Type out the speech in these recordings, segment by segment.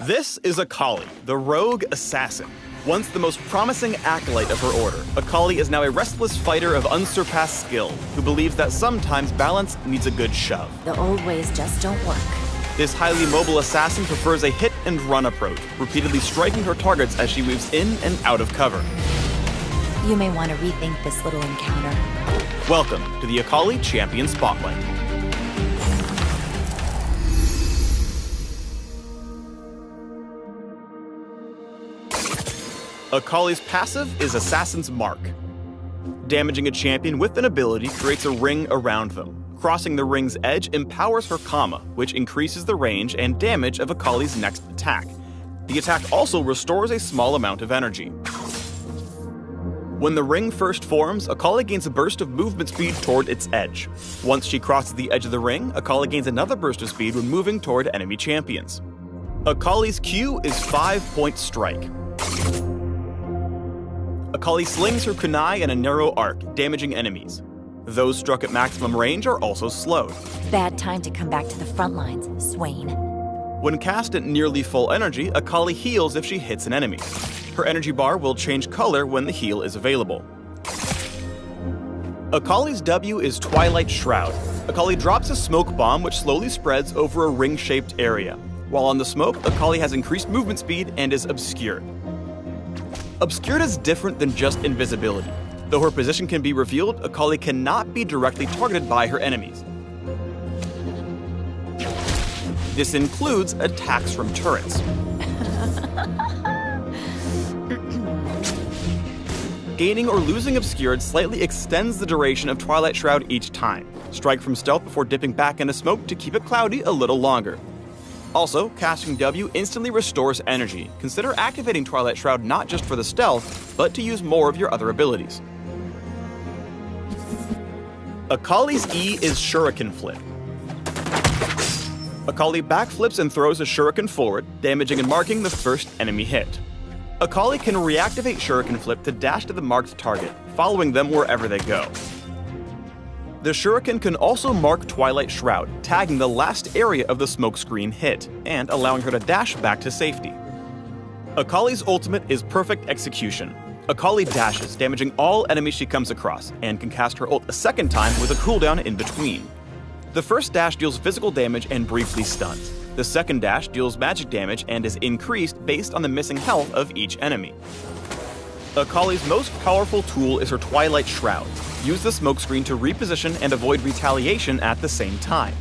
This is Akali, the rogue assassin. Once the most promising acolyte of her order, Akali is now a restless fighter of unsurpassed skill who believes that sometimes balance needs a good shove. The old ways just don't work. This highly mobile assassin prefers a hit-and-run approach, repeatedly striking her targets as she moves in and out of cover. You may want to rethink this little encounter. Welcome to the Akali Champion Spotlight. Akali's passive is Assassin's Mark. Damaging a champion with an ability creates a ring around them. Crossing the ring's edge empowers her Kama, which increases the range and damage of Akali's next attack. The attack also restores a small amount of energy. When the ring first forms, Akali gains a burst of movement speed toward its edge. Once she crosses the edge of the ring, Akali gains another burst of speed when moving toward enemy champions. Akali's Q is 5-point strike. Akali slings her kunai in a narrow arc, damaging enemies. Those struck at maximum range are also slowed. Bad time to come back to the front lines, Swain. When cast at nearly full energy, Akali heals if she hits an enemy. Her energy bar will change color when the heal is available. Akali's W is Twilight Shroud. Akali drops a smoke bomb which slowly spreads over a ring-shaped area. While on the smoke, Akali has increased movement speed and is obscured. Obscured is different than just invisibility. Though her position can be revealed, Akali cannot be directly targeted by her enemies. This includes attacks from turrets. Gaining or losing Obscured slightly extends the duration of Twilight Shroud each time. Strike from stealth before dipping back into smoke to keep it cloudy a little longer. Also, casting W instantly restores energy. Consider activating Twilight Shroud not just for the stealth, but to use more of your other abilities. Akali's E is Shuriken Flip. Akali backflips and throws a shuriken forward, damaging and marking the first enemy hit. Akali can reactivate Shuriken Flip to dash to the marked target, following them wherever they go. The shuriken can also mark Twilight Shroud, tagging the last area of the smokescreen hit, and allowing her to dash back to safety. Akali's ultimate is Perfect Execution. Akali dashes, damaging all enemies she comes across, and can cast her ult a second time with a cooldown in between. The first dash deals physical damage and briefly stuns. The second dash deals magic damage and is increased based on the missing health of each enemy. Akali's most powerful tool is her Twilight Shroud. Use the smokescreen to reposition and avoid retaliation at the same time.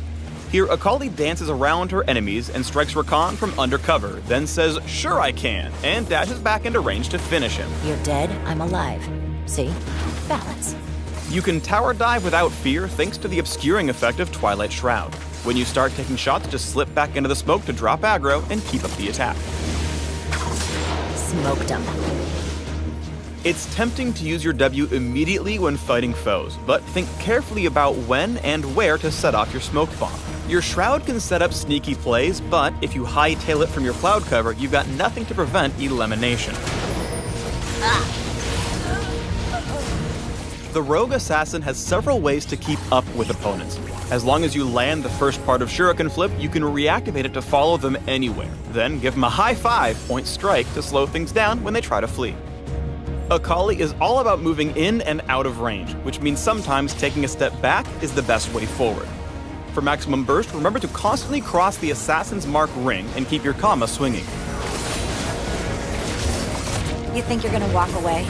Here, Akali dances around her enemies and strikes Rakan from undercover, then says, "Sure I can," and dashes back into range to finish him. You're dead, I'm alive. See? Balance. You can tower dive without fear thanks to the obscuring effect of Twilight Shroud. When you start taking shots, just slip back into the smoke to drop aggro and keep up the attack. Smoked them. It's tempting to use your W immediately when fighting foes, but think carefully about when and where to set off your smoke bomb. Your Shroud can set up sneaky plays, but if you hightail it from your cloud cover, you've got nothing to prevent elimination. The rogue assassin has several ways to keep up with opponents. As long as you land the first part of Shuriken Flip, you can reactivate it to follow them anywhere. Then give them a high 5-point strike to slow things down when they try to flee. Akali is all about moving in and out of range, which means sometimes taking a step back is the best way forward. For maximum burst, remember to constantly cross the Assassin's Mark ring and keep your Kama swinging. You think you're gonna walk away?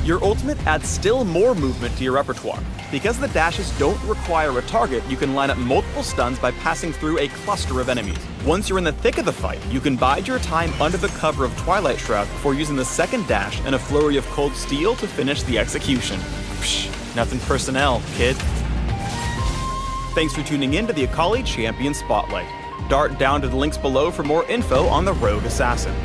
Your ultimate adds still more movement to your repertoire. Because the dashes don't require a target, you can line up multiple stuns by passing through a cluster of enemies. Once you're in the thick of the fight, you can bide your time under the cover of Twilight Shroud before using the second dash and a flurry of cold steel to finish the execution. Psh, nothing personnel, kid. Thanks for tuning in to the Akali Champion Spotlight. Dart down to the links below for more info on the Rogue Assassin.